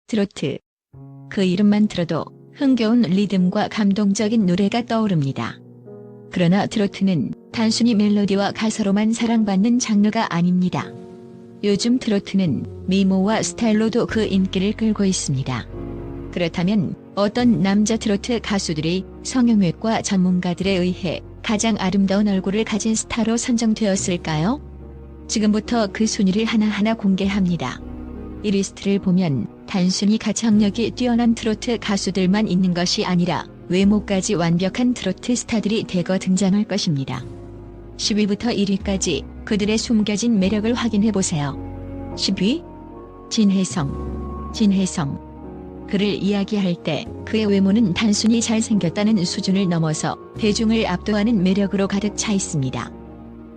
트로트. 그 이름만 들어도 흥겨운 리듬과 감동적인 노래가 떠오릅니다. 그러나 트로트는 단순히 멜로디와 가사로만 사랑받는 장르가 아닙니다. 요즘 트로트는 미모와 스타일로도 그 인기를 끌고 있습니다. 그렇다면 어떤 남자 트로트 가수들이 성형외과 전문가들에 의해 가장 아름다운 얼굴을 가진 스타로 선정되었을까요? 지금부터 그 순위를 하나하나 공개합니다. 이 리스트를 보면 단순히 가창력이 뛰어난 트로트 가수들만 있는 것이 아니라 외모까지 완벽한 트로트 스타들이 대거 등장할 것입니다. 10위부터 1위까지 그들의 숨겨진 매력을 확인해보세요. 10위. 진혜성. 그를 이야기할 때 그의 외모는 단순히 잘생겼다는 수준을 넘어서 대중을 압도하는 매력으로 가득 차 있습니다.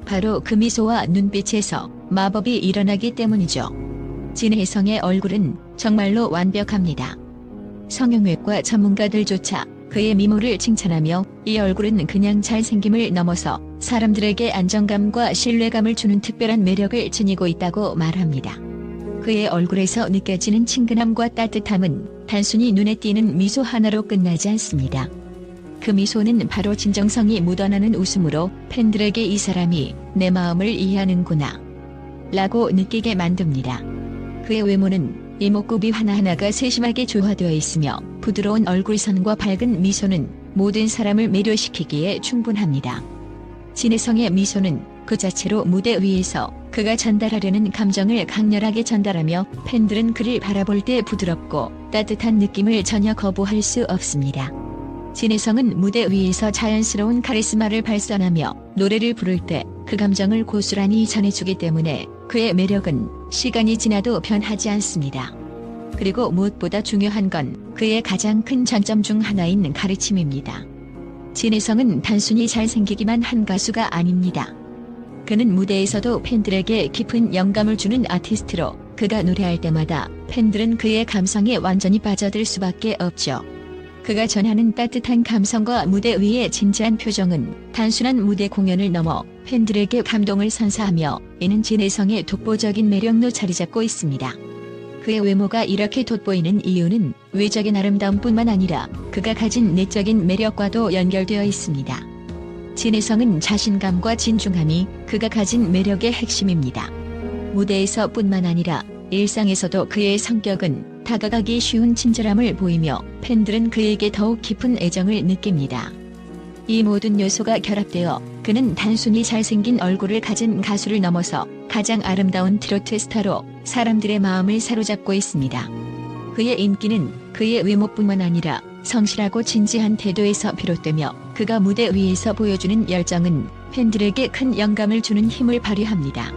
바로 그 미소와 눈빛에서 마법이 일어나기 때문이죠. 진혜성의 얼굴은 정말로 완벽합니다. 성형외과 전문가들조차 그의 미모를 칭찬하며 이 얼굴은 그냥 잘생김을 넘어서 사람들에게 안정감과 신뢰감을 주는 특별한 매력을 지니고 있다고 말합니다. 그의 얼굴에서 느껴지는 친근함과 따뜻함은 단순히 눈에 띄는 미소 하나로 끝나지 않습니다. 그 미소는 바로 진정성이 묻어나는 웃음으로 팬들에게 이 사람이 내 마음을 이해하는구나 라고 느끼게 만듭니다. 그의 외모는 이목구비 하나하나가 세심하게 조화되어 있으며 부드러운 얼굴선과 밝은 미소는 모든 사람을 매료시키기에 충분합니다. 진혜성의 미소는 그 자체로 무대 위에서 그가 전달하려는 감정을 강렬하게 전달하며 팬들은 그를 바라볼 때 부드럽고 따뜻한 느낌을 전혀 거부할 수 없습니다. 진혜성은 무대 위에서 자연스러운 카리스마를 발산하며 노래를 부를 때 그 감정을 고스란히 전해주기 때문에 그의 매력은 시간이 지나도 변하지 않습니다. 그리고 무엇보다 중요한 건 그의 가장 큰 장점 중 하나인 가르침입니다. 진혜성은 단순히 잘생기기만 한 가수가 아닙니다. 그는 무대에서도 팬들에게 깊은 영감을 주는 아티스트로 그가 노래할 때마다 팬들은 그의 감성에 완전히 빠져들 수밖에 없죠. 그가 전하는 따뜻한 감성과 무대 위의 진지한 표정은 단순한 무대 공연을 넘어 팬들에게 감동을 선사하며 이는 진혜성의 독보적인 매력로 자리잡고 있습니다. 그의 외모가 이렇게 돋보이는 이유는 외적인 아름다움뿐만 아니라 그가 가진 내적인 매력과도 연결되어 있습니다. 진혜성은 자신감과 진중함이 그가 가진 매력의 핵심입니다. 무대에서뿐만 아니라 일상에서도 그의 성격은 다가가기 쉬운 친절함을 보이며 팬들은 그에게 더욱 깊은 애정을 느낍니다. 이 모든 요소가 결합되어 그는 단순히 잘생긴 얼굴을 가진 가수를 넘어서 가장 아름다운 트로트 스타로 사람들의 마음을 사로잡고 있습니다. 그의 인기는 그의 외모뿐만 아니라 성실하고 진지한 태도에서 비롯되며 그가 무대 위에서 보여주는 열정은 팬들에게 큰 영감을 주는 힘을 발휘합니다.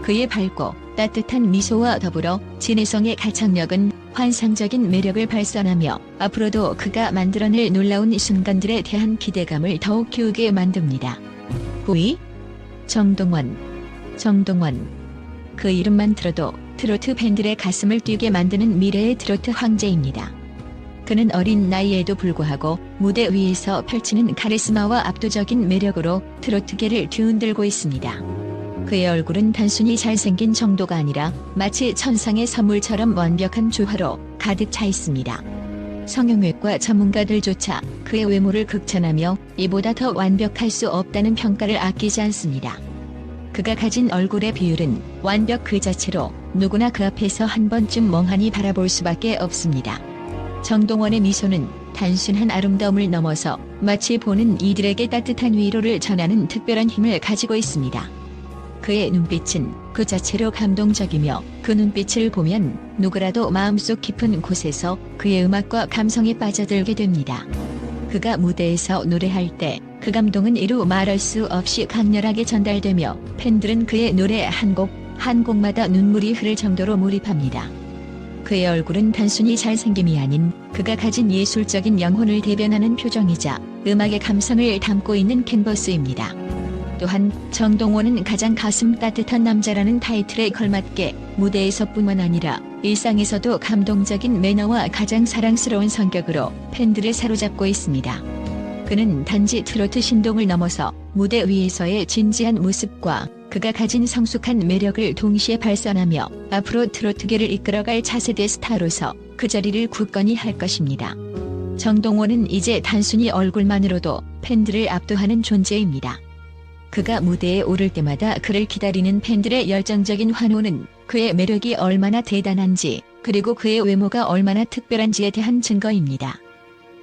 그의 밝고 따뜻한 미소와 더불어 진혜성의 가창력은 환상적인 매력을 발산하며 앞으로도 그가 만들어낼 놀라운 순간들에 대한 기대감을 더욱 키우게 만듭니다. 9위. 정동원. 그 이름만 들어도 트로트 팬들의 가슴을 뛰게 만드는 미래의 트로트 황제입니다. 그는 어린 나이에도 불구하고 무대 위에서 펼치는 카리스마와 압도적인 매력으로 트로트계를 뒤흔들고 있습니다. 그의 얼굴은 단순히 잘생긴 정도가 아니라 마치 천상의 선물처럼 완벽한 조화로 가득 차 있습니다. 성형외과 전문가들조차 그의 외모를 극찬하며 이보다 더 완벽할 수 없다는 평가를 아끼지 않습니다. 그가 가진 얼굴의 비율은 완벽 그 자체로 누구나 그 앞에서 한 번쯤 멍하니 바라볼 수밖에 없습니다. 정동원의 미소는 단순한 아름다움을 넘어서 마치 보는 이들에게 따뜻한 위로를 전하는 특별한 힘을 가지고 있습니다. 그의 눈빛은 그 자체로 감동적이며 그 눈빛을 보면 누구라도 마음속 깊은 곳에서 그의 음악과 감성에 빠져들게 됩니다. 그가 무대에서 노래할 때 그 감동은 이루 말할 수 없이 강렬하게 전달되며 팬들은 그의 노래 한 곡 한 곡마다 눈물이 흐를 정도로 몰입합니다. 그의 얼굴은 단순히 잘생김이 아닌 그가 가진 예술적인 영혼을 대변하는 표정이자 음악의 감성을 담고 있는 캔버스입니다. 또한 정동원은 가장 가슴 따뜻한 남자라는 타이틀에 걸맞게 무대에서뿐만 아니라 일상에서도 감동적인 매너와 가장 사랑스러운 성격으로 팬들을 사로잡고 있습니다. 그는 단지 트로트 신동을 넘어서 무대 위에서의 진지한 모습과 그가 가진 성숙한 매력을 동시에 발산하며 앞으로 트로트계를 이끌어갈 차세대 스타로서 그 자리를 굳건히 할 것입니다. 정동원은 이제 단순히 얼굴만으로도 팬들을 압도하는 존재입니다. 그가 무대에 오를 때마다 그를 기다리는 팬들의 열정적인 환호는 그의 매력이 얼마나 대단한지, 그리고 그의 외모가 얼마나 특별한지에 대한 증거입니다.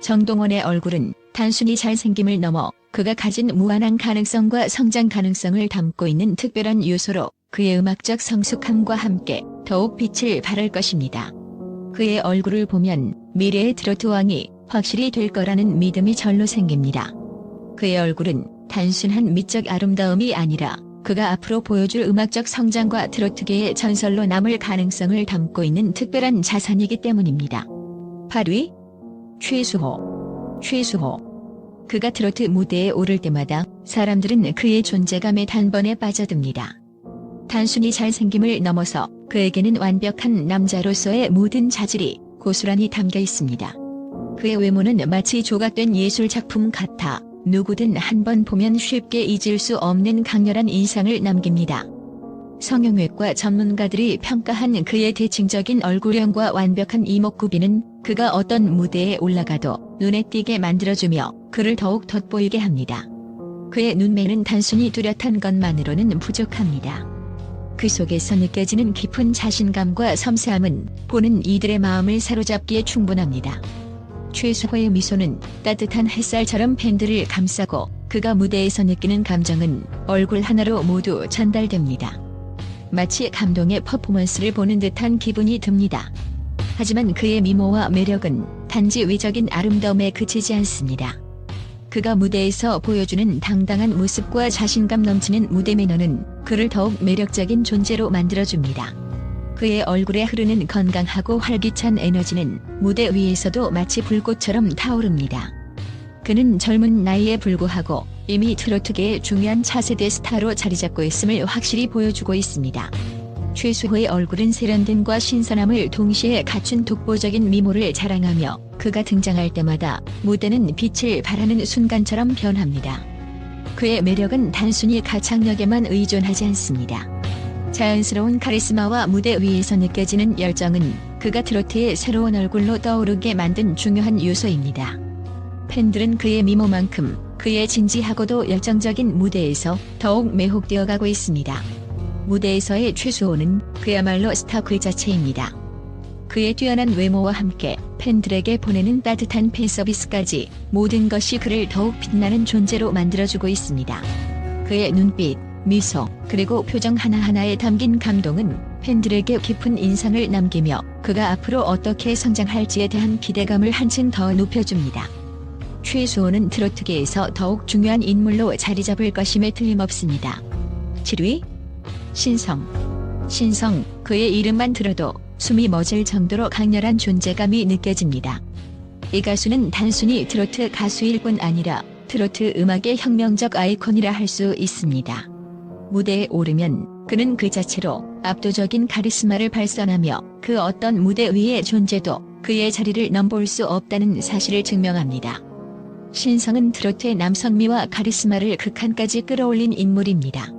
정동원의 얼굴은 단순히 잘생김을 넘어 그가 가진 무한한 가능성과 성장 가능성을 담고 있는 특별한 요소로 그의 음악적 성숙함과 함께 더욱 빛을 발할 것입니다. 그의 얼굴을 보면 미래의 트로트 왕이 확실히 될 거라는 믿음이 절로 생깁니다. 그의 얼굴은 단순한 미적 아름다움이 아니라 그가 앞으로 보여줄 음악적 성장과 트로트계의 전설로 남을 가능성을 담고 있는 특별한 자산이기 때문입니다. 8위 최수호. 그가 트로트 무대에 오를 때마다 사람들은 그의 존재감에 단번에 빠져듭니다. 단순히 잘생김을 넘어서 그에게는 완벽한 남자로서의 모든 자질이 고스란히 담겨 있습니다. 그의 외모는 마치 조각된 예술작품 같아 누구든 한 번 보면 쉽게 잊을 수 없는 강렬한 인상을 남깁니다. 성형외과 전문가들이 평가한 그의 대칭적인 얼굴형과 완벽한 이목구비는 그가 어떤 무대에 올라가도 눈에 띄게 만들어주며 그를 더욱 돋보이게 합니다. 그의 눈매는 단순히 뚜렷한 것만으로는 부족합니다. 그 속에서 느껴지는 깊은 자신감과 섬세함은 보는 이들의 마음을 사로잡기에 충분합니다. 최수호의 미소는 따뜻한 햇살처럼 팬들을 감싸고 그가 무대에서 느끼는 감정은 얼굴 하나로 모두 전달됩니다. 마치 감동의 퍼포먼스를 보는 듯한 기분이 듭니다. 하지만 그의 미모와 매력은 단지 외적인 아름다움에 그치지 않습니다. 그가 무대에서 보여주는 당당한 모습과 자신감 넘치는 무대 매너는 그를 더욱 매력적인 존재로 만들어줍니다. 그의 얼굴에 흐르는 건강하고 활기찬 에너지는 무대 위에서도 마치 불꽃처럼 타오릅니다. 그는 젊은 나이에 불구하고 이미 트로트계의 중요한 차세대 스타로 자리잡고 있음을 확실히 보여주고 있습니다. 최수호의 얼굴은 세련됨과 신선함을 동시에 갖춘 독보적인 미모를 자랑하며 그가 등장할 때마다 무대는 빛을 발하는 순간처럼 변합니다. 그의 매력은 단순히 가창력에만 의존하지 않습니다. 자연스러운 카리스마와 무대 위에서 느껴지는 열정은 그가 트로트의 새로운 얼굴로 떠오르게 만든 중요한 요소입니다. 팬들은 그의 미모만큼 그의 진지하고도 열정적인 무대에서 더욱 매혹되어 가고 있습니다. 무대에서의 최수호는 그야말로 스타 그 자체입니다. 그의 뛰어난 외모와 함께 팬들에게 보내는 따뜻한 팬서비스까지 모든 것이 그를 더욱 빛나는 존재로 만들어주고 있습니다. 그의 눈빛, 미소, 그리고 표정 하나하나에 담긴 감동은 팬들에게 깊은 인상을 남기며 그가 앞으로 어떻게 성장할지에 대한 기대감을 한층 더 높여줍니다. 최수호는 트로트계에서 더욱 중요한 인물로 자리 잡을 것임에 틀림없습니다. 7위 신성, 그의 이름만 들어도 숨이 멎을 정도로 강렬한 존재감이 느껴집니다. 이 가수는 단순히 트로트 가수일 뿐 아니라 트로트 음악의 혁명적 아이콘이라 할 수 있습니다. 무대에 오르면 그는 그 자체로 압도적인 카리스마를 발산하며 그 어떤 무대 위의 존재도 그의 자리를 넘볼 수 없다는 사실을 증명합니다. 신성은 트로트의 남성미와 카리스마를 극한까지 끌어올린 인물입니다.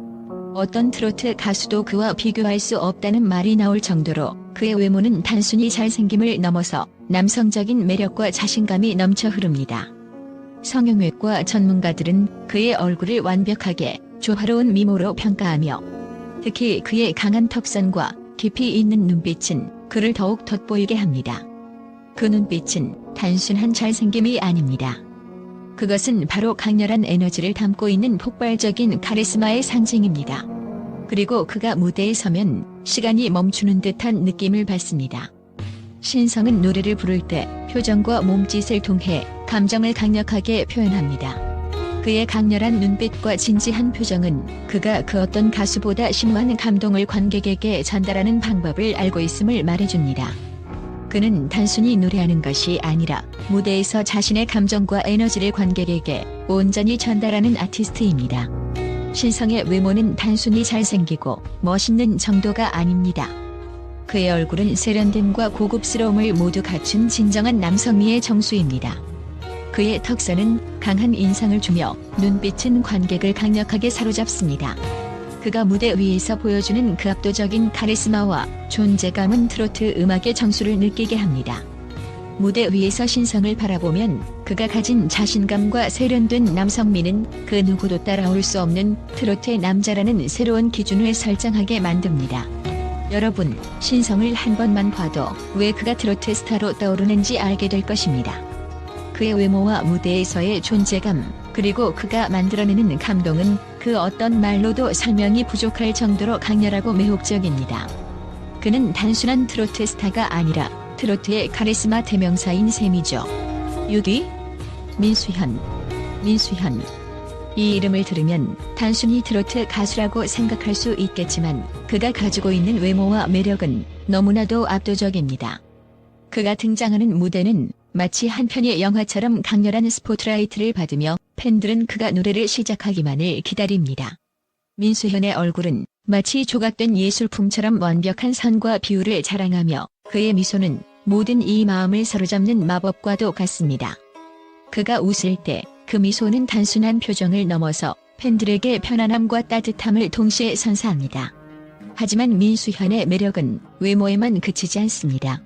어떤 트로트 가수도 그와 비교할 수 없다는 말이 나올 정도로 그의 외모는 단순히 잘생김을 넘어서 남성적인 매력과 자신감이 넘쳐 흐릅니다. 성형외과 전문가들은 그의 얼굴을 완벽하게 조화로운 미모로 평가하며 특히 그의 강한 턱선과 깊이 있는 눈빛은 그를 더욱 돋보이게 합니다. 그 눈빛은 단순한 잘생김이 아닙니다. 그것은 바로 강렬한 에너지를 담고 있는 폭발적인 카리스마의 상징입니다. 그리고 그가 무대에 서면 시간이 멈추는 듯한 느낌을 받습니다. 신성은 노래를 부를 때 표정과 몸짓을 통해 감정을 강력하게 표현합니다. 그의 강렬한 눈빛과 진지한 표정은 그가 그 어떤 가수보다 심오한 감동을 관객에게 전달하는 방법을 알고 있음을 말해줍니다. 그는 단순히 노래하는 것이 아니라 무대에서 자신의 감정과 에너지를 관객에게 온전히 전달하는 아티스트입니다. 신성의 외모는 단순히 잘생기고 멋있는 정도가 아닙니다. 그의 얼굴은 세련됨과 고급스러움을 모두 갖춘 진정한 남성미의 정수입니다. 그의 턱선은 강한 인상을 주며 눈빛은 관객을 강력하게 사로잡습니다. 그가 무대 위에서 보여주는 그 압도적인 카리스마와 존재감은 트로트 음악의 정수를 느끼게 합니다. 무대 위에서 신성을 바라보면 그가 가진 자신감과 세련된 남성미는 그 누구도 따라올 수 없는 트로트의 남자라는 새로운 기준을 설정하게 만듭니다. 여러분, 신성을 한 번만 봐도 왜 그가 트로트 스타로 떠오르는지 알게 될 것입니다. 그의 외모와 무대에서의 존재감, 그리고 그가 만들어내는 감동은 그 어떤 말로도 설명이 부족할 정도로 강렬하고 매혹적입니다. 그는 단순한 트로트 스타가 아니라 트로트의 카리스마 대명사인 셈이죠. 6위, 민수현. 이 이름을 들으면 단순히 트로트 가수라고 생각할 수 있겠지만 그가 가지고 있는 외모와 매력은 너무나도 압도적입니다. 그가 등장하는 무대는 마치 한 편의 영화처럼 강렬한 스포트라이트를 받으며 팬들은 그가 노래를 시작하기만을 기다립니다. 민수현의 얼굴은 마치 조각된 예술품처럼 완벽한 선과 비율을 자랑하며 그의 미소는 모든 이 마음을 사로잡는 마법과도 같습니다. 그가 웃을 때 그 미소는 단순한 표정을 넘어서 팬들에게 편안함과 따뜻함을 동시에 선사합니다. 하지만 민수현의 매력은 외모에만 그치지 않습니다.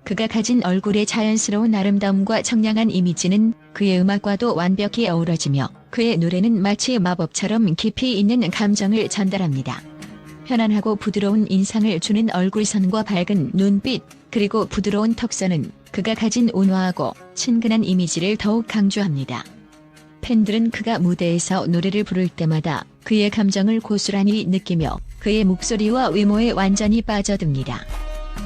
그가 가진 얼굴의 자연스러운 아름다움과 청량한 이미지는 그의 음악과도 완벽히 어우러지며 그의 노래는 마치 마법처럼 깊이 있는 감정을 전달합니다. 편안하고 부드러운 인상을 주는 얼굴선과 밝은 눈빛, 그리고 부드러운 턱선은 그가 가진 온화하고 친근한 이미지를 더욱 강조합니다. 팬들은 그가 무대에서 노래를 부를 때마다 그의 감정을 고스란히 느끼며 그의 목소리와 외모에 완전히 빠져듭니다.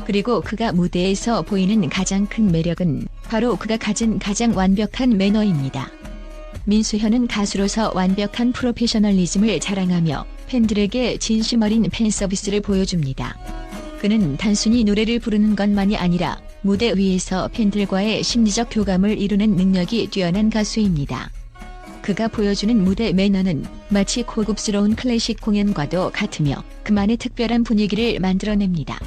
그리고 그가 무대에서 보이는 가장 큰 매력은 바로 그가 가진 가장 완벽한 매너입니다. 민수현은 가수로서 완벽한 프로페셔널리즘을 자랑하며 팬들에게 진심 어린 팬서비스를 보여줍니다. 그는 단순히 노래를 부르는 것만이 아니라 무대 위에서 팬들과의 심리적 교감을 이루는 능력이 뛰어난 가수입니다. 그가 보여주는 무대 매너는 마치 고급스러운 클래식 공연과도 같으며 그만의 특별한 분위기를 만들어냅니다.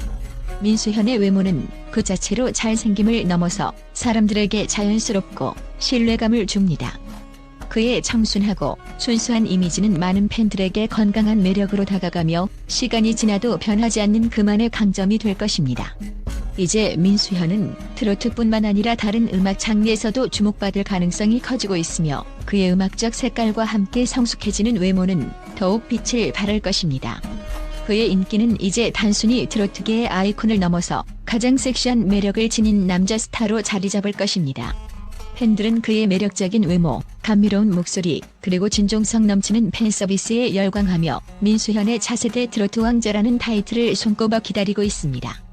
민수현의 외모는 그 자체로 잘생김을 넘어서 사람들에게 자연스럽고 신뢰감을 줍니다. 그의 청순하고 순수한 이미지는 많은 팬들에게 건강한 매력으로 다가가며 시간이 지나도 변하지 않는 그만의 강점이 될 것입니다. 이제 민수현은 트로트뿐만 아니라 다른 음악 장르에서도 주목받을 가능성이 커지고 있으며 그의 음악적 색깔과 함께 성숙해지는 외모는 더욱 빛을 발할 것입니다. 그의 인기는 이제 단순히 트로트계의 아이콘을 넘어서 가장 섹시한 매력을 지닌 남자 스타로 자리 잡을 것입니다. 팬들은 그의 매력적인 외모, 감미로운 목소리, 그리고 진정성 넘치는 팬서비스에 열광하며 민수현의 차세대 트로트 왕자라는 타이틀을 손꼽아 기다리고 있습니다.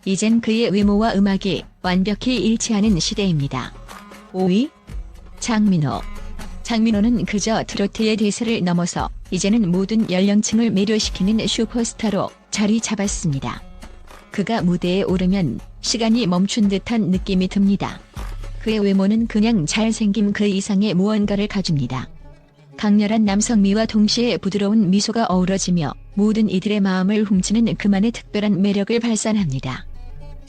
이젠 그의 외모와 음악이 완벽히 일치하는 시대입니다. 5위, 장민호. 장민호는 그저 트로트의 대세를 넘어서 이제는 모든 연령층을 매료시키는 슈퍼스타로 자리 잡았습니다. 그가 무대에 오르면 시간이 멈춘 듯한 느낌이 듭니다. 그의 외모는 그냥 잘생김 그 이상의 무언가를 가집니다. 강렬한 남성미와 동시에 부드러운 미소가 어우러지며 모든 이들의 마음을 훔치는 그만의 특별한 매력을 발산합니다.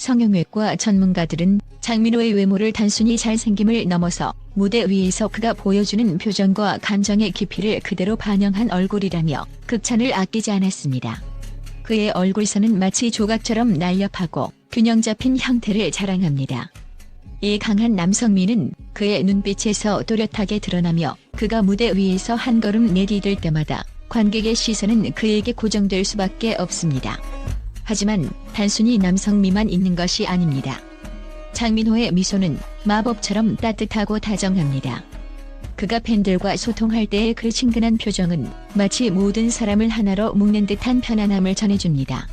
성형외과 전문가들은 장민호의 외모를 단순히 잘생김을 넘어서 무대 위에서 그가 보여주는 표정과 감정의 깊이를 그대로 반영한 얼굴이라며 극찬을 아끼지 않았습니다. 그의 얼굴선은 마치 조각처럼 날렵하고 균형 잡힌 형태를 자랑합니다. 이 강한 남성미는 그의 눈빛에서 또렷하게 드러나며 그가 무대 위에서 한 걸음 내디딜 때마다 관객의 시선은 그에게 고정될 수밖에 없습니다. 하지만 단순히 남성미만 있는 것이 아닙니다. 장민호의 미소는 마법처럼 따뜻하고 다정합니다. 그가 팬들과 소통할 때의 그 친근한 표정은 마치 모든 사람을 하나로 묶는 듯한 편안함을 전해줍니다.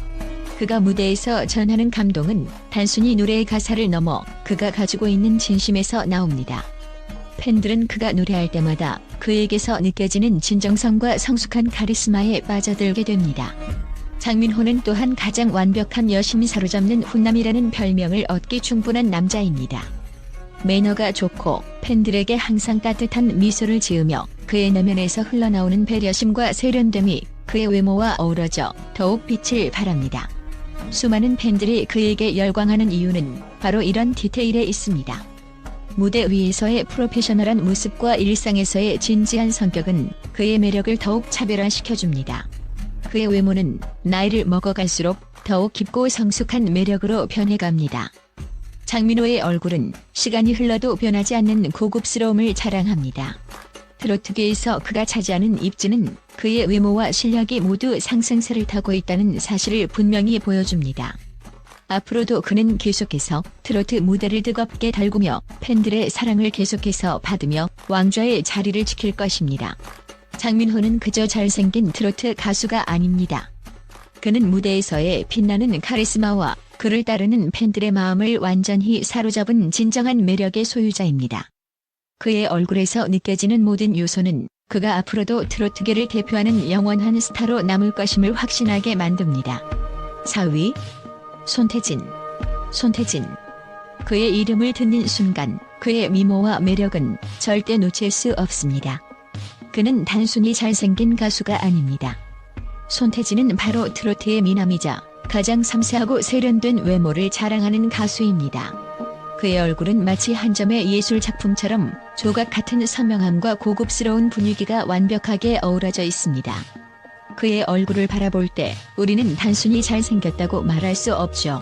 그가 무대에서 전하는 감동은 단순히 노래의 가사를 넘어 그가 가지고 있는 진심에서 나옵니다. 팬들은 그가 노래할 때마다 그에게서 느껴지는 진정성과 성숙한 카리스마에 빠져들게 됩니다. 장민호는 또한 가장 완벽한 여심이 사로잡는 훈남이라는 별명을 얻기 충분한 남자입니다. 매너가 좋고 팬들에게 항상 따뜻한 미소를 지으며 그의 내면에서 흘러나오는 배려심과 세련됨이 그의 외모와 어우러져 더욱 빛을 발합니다. 수많은 팬들이 그에게 열광하는 이유는 바로 이런 디테일에 있습니다. 무대 위에서의 프로페셔널한 모습과 일상에서의 진지한 성격은 그의 매력을 더욱 차별화시켜줍니다. 그의 외모는 나이를 먹어갈수록 더욱 깊고 성숙한 매력으로 변해갑니다. 장민호의 얼굴은 시간이 흘러도 변하지 않는 고급스러움을 자랑합니다. 트로트계에서 그가 차지하는 입지는 그의 외모와 실력이 모두 상승세를 타고 있다는 사실을 분명히 보여줍니다. 앞으로도 그는 계속해서 트로트 무대를 뜨겁게 달구며 팬들의 사랑을 계속해서 받으며 왕좌의 자리를 지킬 것입니다. 장민호는 그저 잘생긴 트로트 가수가 아닙니다. 그는 무대에서의 빛나는 카리스마와 그를 따르는 팬들의 마음을 완전히 사로잡은 진정한 매력의 소유자입니다. 그의 얼굴에서 느껴지는 모든 요소는 그가 앞으로도 트로트계를 대표하는 영원한 스타로 남을 것임을 확신하게 만듭니다. 4위. 손태진. 그의 이름을 듣는 순간 그의 미모와 매력은 절대 놓칠 수 없습니다. 그는 단순히 잘생긴 가수가 아닙니다. 손태진은 바로 트로트의 미남이자 가장 섬세하고 세련된 외모를 자랑하는 가수입니다. 그의 얼굴은 마치 한 점의 예술 작품처럼 조각 같은 선명함과 고급스러운 분위기가 완벽하게 어우러져 있습니다. 그의 얼굴을 바라볼 때 우리는 단순히 잘생겼다고 말할 수 없죠.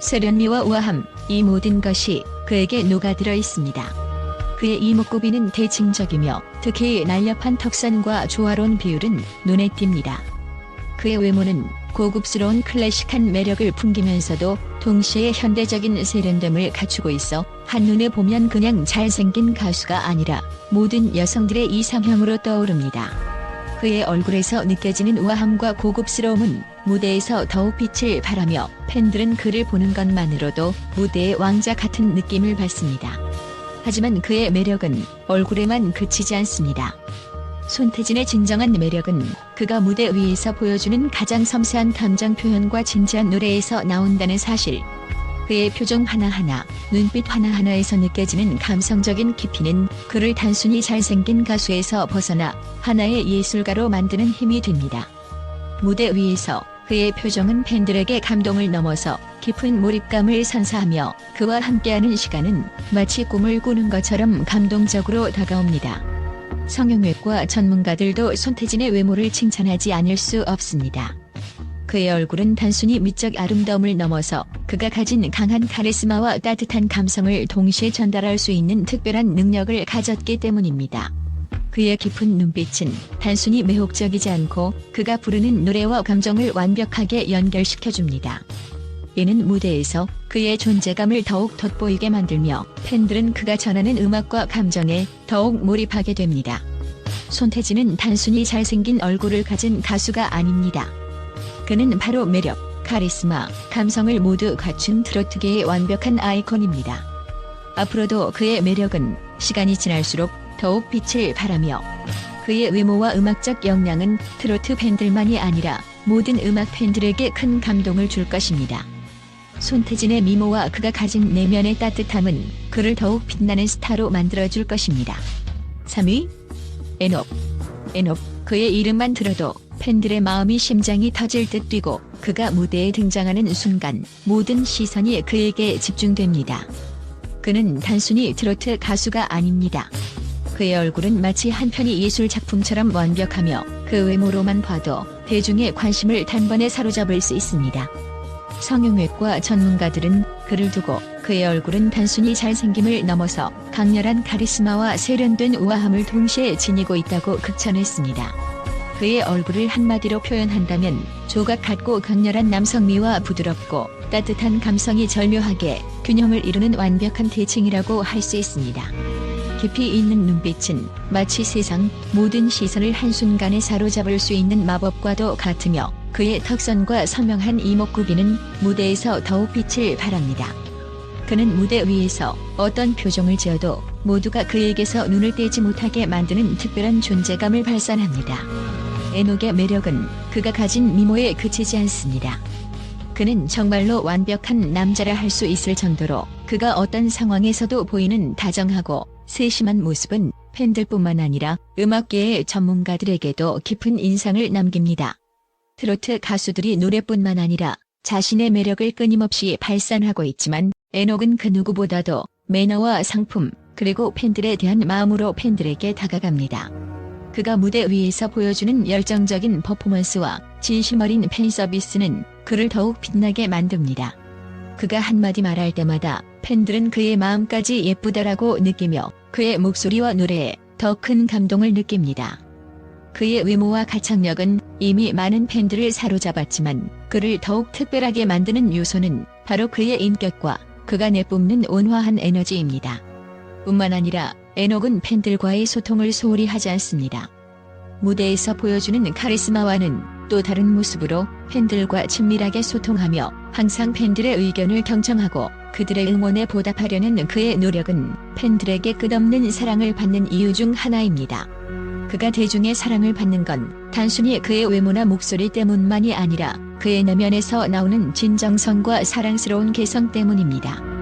세련미와 우아함, 이 모든 것이 그에게 녹아들어 있습니다. 그의 이목구비는 대칭적이며 특히 날렵한 턱선과 조화로운 비율은 눈에 띕니다. 그의 외모는 고급스러운 클래식한 매력을 풍기면서도 동시에 현대적인 세련됨을 갖추고 있어 한눈에 보면 그냥 잘생긴 가수가 아니라 모든 여성들의 이상형으로 떠오릅니다. 그의 얼굴에서 느껴지는 우아함과 고급스러움은 무대에서 더욱 빛을 발하며 팬들은 그를 보는 것만으로도 무대의 왕자 같은 느낌을 받습니다. 하지만 그의 매력은 얼굴에만 그치지 않습니다. 손태진의 진정한 매력은 그가 무대 위에서 보여주는 가장 섬세한 감정 표현과 진지한 노래에서 나온다는 사실. 그의 표정 하나하나, 눈빛 하나하나에서 느껴지는 감성적인 깊이는 그를 단순히 잘생긴 가수에서 벗어나 하나의 예술가로 만드는 힘이 됩니다. 무대 위에서 그의 표정은 팬들에게 감동을 넘어서 깊은 몰입감을 선사하며 그와 함께하는 시간은 마치 꿈을 꾸는 것처럼 감동적으로 다가옵니다. 성형외과 전문가들도 손태진의 외모를 칭찬하지 않을 수 없습니다. 그의 얼굴은 단순히 미적 아름다움을 넘어서 그가 가진 강한 카리스마와 따뜻한 감성을 동시에 전달할 수 있는 특별한 능력을 가졌기 때문입니다. 그의 깊은 눈빛은 단순히 매혹적이지 않고 그가 부르는 노래와 감정을 완벽하게 연결시켜줍니다. 이는 무대에서 그의 존재감을 더욱 돋보이게 만들며 팬들은 그가 전하는 음악과 감정에 더욱 몰입하게 됩니다. 손태진은 단순히 잘생긴 얼굴을 가진 가수가 아닙니다. 그는 바로 매력, 카리스마, 감성을 모두 갖춘 트로트계의 완벽한 아이콘입니다. 앞으로도 그의 매력은 시간이 지날수록 더욱 빛을 발하며 그의 외모와 음악적 역량은 트로트 팬들만이 아니라 모든 음악 팬들에게 큰 감동을 줄 것입니다. 손태진의 미모와 그가 가진 내면의 따뜻함은 그를 더욱 빛나는 스타로 만들어줄 것입니다. 3위. 에녹. 그의 이름만 들어도 팬들의 마음이 심장이 터질 듯 뛰고 그가 무대에 등장하는 순간 모든 시선이 그에게 집중됩니다. 그는 단순히 트로트 가수가 아닙니다. 그의 얼굴은 마치 한 편의 예술 작품처럼 완벽하며 그 외모로만 봐도 대중의 관심을 단번에 사로잡을 수 있습니다. 성형외과 전문가들은 그를 두고 그의 얼굴은 단순히 잘생김을 넘어서 강렬한 카리스마와 세련된 우아함을 동시에 지니고 있다고 극찬했습니다. 그의 얼굴을 한마디로 표현한다면 조각 같고 강렬한 남성미와 부드럽고 따뜻한 감성이 절묘하게 균형을 이루는 완벽한 대칭이라고 할 수 있습니다. 깊이 있는 눈빛은 마치 세상 모든 시선을 한순간에 사로잡을 수 있는 마법과도 같으며 그의 턱선과 선명한 이목구비는 무대에서 더욱 빛을 발합니다. 그는 무대 위에서 어떤 표정을 지어도 모두가 그에게서 눈을 떼지 못하게 만드는 특별한 존재감을 발산합니다. 에녹의 매력은 그가 가진 미모에 그치지 않습니다. 그는 정말로 완벽한 남자라 할 수 있을 정도로 그가 어떤 상황에서도 보이는 다정하고 세심한 모습은 팬들뿐만 아니라 음악계의 전문가들에게도 깊은 인상을 남깁니다. 트로트 가수들이 노래뿐만 아니라 자신의 매력을 끊임없이 발산하고 있지만 에녹은 그 누구보다도 매너와 상품 그리고 팬들에 대한 마음으로 팬들에게 다가갑니다. 그가 무대 위에서 보여주는 열정적인 퍼포먼스와 진심 어린 팬 서비스는 그를 더욱 빛나게 만듭니다. 그가 한마디 말할 때마다 팬들은 그의 마음까지 예쁘다라고 느끼며 그의 목소리와 노래에 더 큰 감동을 느낍니다. 그의 외모와 가창력은 이미 많은 팬들을 사로잡았지만 그를 더욱 특별하게 만드는 요소는 바로 그의 인격과 그가 내뿜는 온화한 에너지입니다. 뿐만 아니라 에녹은 팬들과의 소통을 소홀히 하지 않습니다. 무대에서 보여주는 카리스마와는 또 다른 모습으로 팬들과 친밀하게 소통하며 항상 팬들의 의견을 경청하고 그들의 응원에 보답하려는 그의 노력은 팬들에게 끝없는 사랑을 받는 이유 중 하나입니다. 그가 대중의 사랑을 받는 건 단순히 그의 외모나 목소리 때문만이 아니라 그의 내면에서 나오는 진정성과 사랑스러운 개성 때문입니다.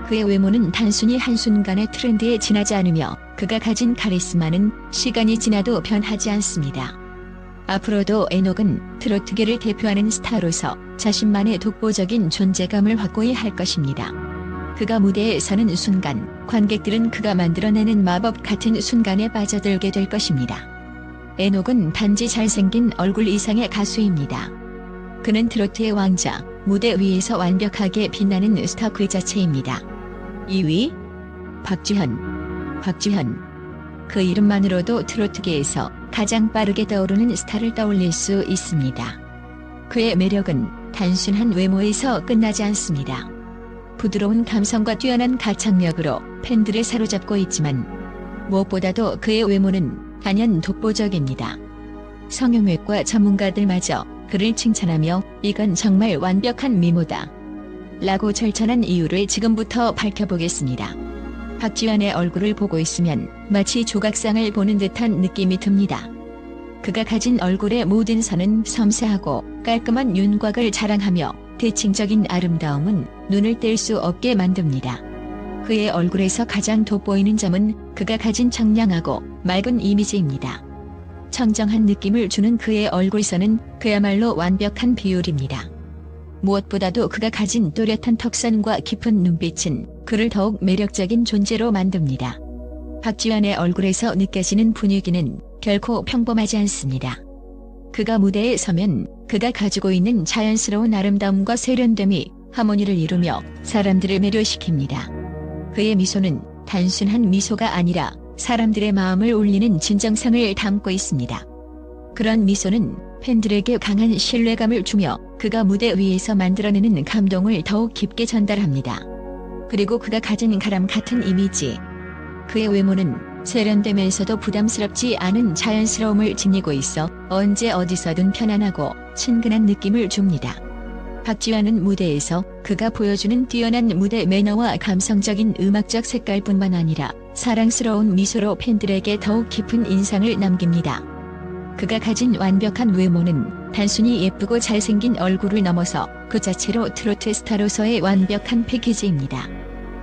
그의 외모는 단순히 한순간의 트렌드에 지나지 않으며 그가 가진 카리스마는 시간이 지나도 변하지 않습니다. 앞으로도 에녹은 트로트계를 대표하는 스타로서 자신만의 독보적인 존재감을 확고히 할 것입니다. 그가 무대에 서는 순간 관객들은 그가 만들어내는 마법 같은 순간에 빠져들게 될 것입니다. 에녹은 단지 잘생긴 얼굴 이상의 가수입니다. 그는 트로트의 왕자, 무대 위에서 완벽하게 빛나는 스타 그 자체입니다. 2위 박주현. 그 이름만으로도 트로트계에서 가장 빠르게 떠오르는 스타를 떠올릴 수 있습니다. 그의 매력은 단순한 외모에서 끝나지 않습니다. 부드러운 감성과 뛰어난 가창력으로 팬들을 사로잡고 있지만 무엇보다도 그의 외모는 단연 독보적입니다. 성형외과 전문가들마저 그를 칭찬하며 이건 정말 완벽한 미모다 라고 절찬한 이유를 지금부터 밝혀보겠습니다. 박주현의 얼굴을 보고 있으면 마치 조각상을 보는 듯한 느낌이 듭니다. 그가 가진 얼굴의 모든 선은 섬세하고 깔끔한 윤곽을 자랑하며 대칭적인 아름다움은 눈을 뗄 수 없게 만듭니다. 그의 얼굴에서 가장 돋보이는 점은 그가 가진 청량하고 맑은 이미지입니다. 청정한 느낌을 주는 그의 얼굴선은 그야말로 완벽한 비율입니다. 무엇보다도 그가 가진 또렷한 턱선과 깊은 눈빛은 그를 더욱 매력적인 존재로 만듭니다. 박주현의 얼굴에서 느껴지는 분위기는 결코 평범하지 않습니다. 그가 무대에 서면 그가 가지고 있는 자연스러운 아름다움과 세련됨이 하모니를 이루며 사람들을 매료시킵니다. 그의 미소는 단순한 미소가 아니라 사람들의 마음을 울리는 진정성을 담고 있습니다. 그런 미소는 팬들에게 강한 신뢰감을 주며 그가 무대 위에서 만들어내는 감동을 더욱 깊게 전달합니다. 그리고 그가 가진 가람 같은 이미지. 그의 외모는 세련되면서도 부담스럽지 않은 자연스러움을 지니고 있어 언제 어디서든 편안하고 친근한 느낌을 줍니다. 박주현은 무대에서 그가 보여주는 뛰어난 무대 매너와 감성적인 음악적 색깔뿐만 아니라 사랑스러운 미소로 팬들에게 더욱 깊은 인상을 남깁니다. 그가 가진 완벽한 외모는 단순히 예쁘고 잘생긴 얼굴을 넘어서 그 자체로 트로트 스타로서의 완벽한 패키지입니다.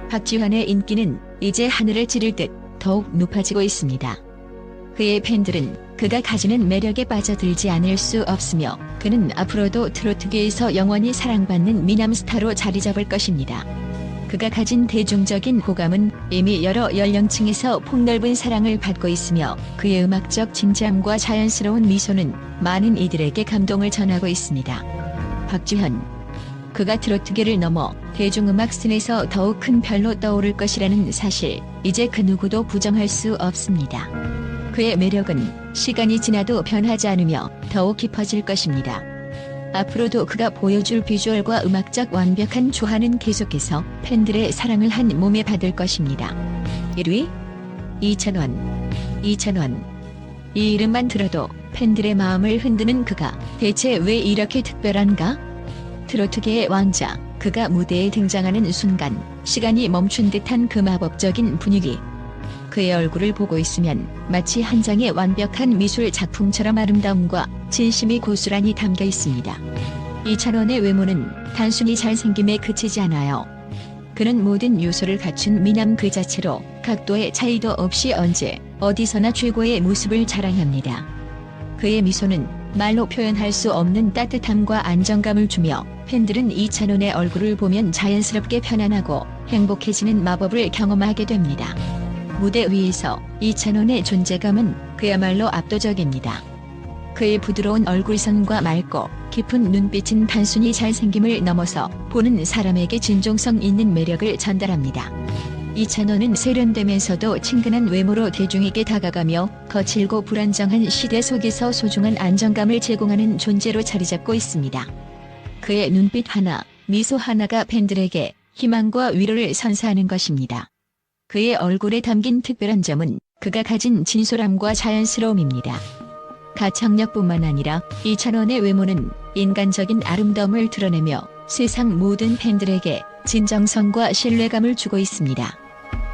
박주현의 인기는 이제 하늘을 찌를 듯 더욱 높아지고 있습니다. 그의 팬들은 그가 가지는 매력에 빠져들지 않을 수 없으며 그는 앞으로도 트로트계에서 영원히 사랑받는 미남 스타로 자리 잡을 것입니다. 그가 가진 대중적인 호감은 이미 여러 연령층에서 폭넓은 사랑을 받고 있으며 그의 음악적 진지함과 자연스러운 미소는 많은 이들에게 감동을 전하고 있습니다. 박주현. 그가 트로트계를 넘어 대중음악 씬에서 더욱 큰 별로 떠오를 것이라는 사실, 이제 그 누구도 부정할 수 없습니다. 그의 매력은 시간이 지나도 변하지 않으며 더욱 깊어질 것입니다. 앞으로도 그가 보여줄 비주얼과 음악적 완벽한 조화는 계속해서 팬들의 사랑을 한 몸에 받을 것입니다. 1위 이찬원. 이 이름만 들어도 팬들의 마음을 흔드는 그가 대체 왜 이렇게 특별한가? 트로트계의 왕자, 그가 무대에 등장하는 순간 시간이 멈춘 듯한 그 마법적인 분위기. 그의 얼굴을 보고 있으면 마치 한 장의 완벽한 미술 작품처럼 아름다움과 진심이 고스란히 담겨 있습니다. 이찬원의 외모는 단순히 잘생김에 그치지 않아요. 그는 모든 요소를 갖춘 미남 그 자체로 각도의 차이도 없이 언제 어디서나 최고의 모습을 자랑합니다. 그의 미소는 말로 표현할 수 없는 따뜻함과 안정감을 주며 팬들은 이찬원의 얼굴을 보면 자연스럽게 편안하고 행복해지는 마법을 경험하게 됩니다. 무대 위에서 이찬원의 존재감은 그야말로 압도적입니다. 그의 부드러운 얼굴선과 맑고 깊은 눈빛은 단순히 잘생김을 넘어서 보는 사람에게 진정성 있는 매력을 전달합니다. 이찬원은 세련되면서도 친근한 외모로 대중에게 다가가며 거칠고 불안정한 시대 속에서 소중한 안정감을 제공하는 존재로 자리잡고 있습니다. 그의 눈빛 하나, 미소 하나가 팬들에게 희망과 위로를 선사하는 것입니다. 그의 얼굴에 담긴 특별한 점은 그가 가진 진솔함과 자연스러움입니다. 가창력뿐만 아니라 이찬원의 외모는 인간적인 아름다움을 드러내며 세상 모든 팬들에게 진정성과 신뢰감을 주고 있습니다.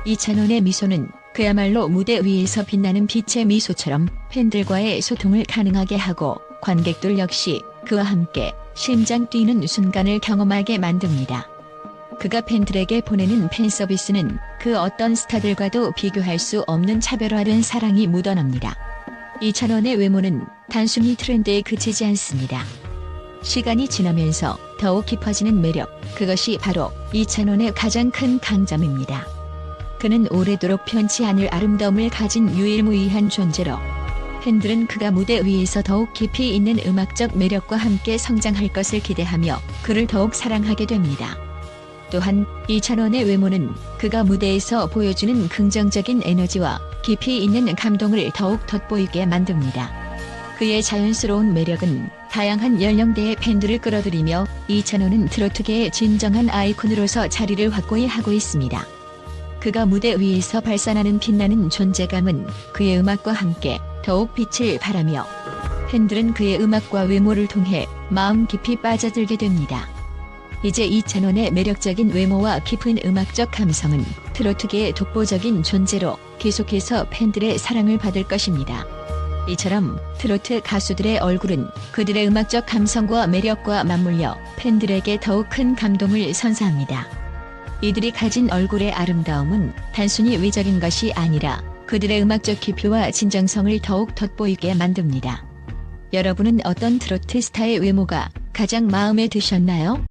이찬원의 미소는 그야말로 무대 위에서 빛나는 빛의 미소처럼 팬들과의 소통을 가능하게 하고 관객들 역시 그와 함께 심장 뛰는 순간을 경험하게 만듭니다. 그가 팬들에게 보내는 팬 서비스는 그 어떤 스타들과도 비교할 수 없는 차별화된 사랑이 묻어납니다. 이찬원의 외모는 단순히 트렌드에 그치지 않습니다. 시간이 지나면서 더욱 깊어지는 매력, 그것이 바로 이찬원의 가장 큰 강점입니다. 그는 오래도록 변치 않을 아름다움을 가진 유일무이한 존재로 팬들은 그가 무대 위에서 더욱 깊이 있는 음악적 매력과 함께 성장할 것을 기대하며 그를 더욱 사랑하게 됩니다. 또한 이찬원의 외모는 그가 무대에서 보여주는 긍정적인 에너지와 깊이 있는 감동을 더욱 돋보이게 만듭니다. 그의 자연스러운 매력은 다양한 연령대의 팬들을 끌어들이며 이찬원은 트로트계의 진정한 아이콘으로서 자리를 확고히 하고 있습니다. 그가 무대 위에서 발산하는 빛나는 존재감은 그의 음악과 함께 더욱 빛을 발하며 팬들은 그의 음악과 외모를 통해 마음 깊이 빠져들게 됩니다. 이제 이찬원의 매력적인 외모와 깊은 음악적 감성은 트로트계의 독보적인 존재로 계속해서 팬들의 사랑을 받을 것입니다. 이처럼 트로트 가수들의 얼굴은 그들의 음악적 감성과 매력과 맞물려 팬들에게 더욱 큰 감동을 선사합니다. 이들이 가진 얼굴의 아름다움은 단순히 외적인 것이 아니라 그들의 음악적 깊이와 진정성을 더욱 돋보이게 만듭니다. 여러분은 어떤 트로트 스타의 외모가 가장 마음에 드셨나요?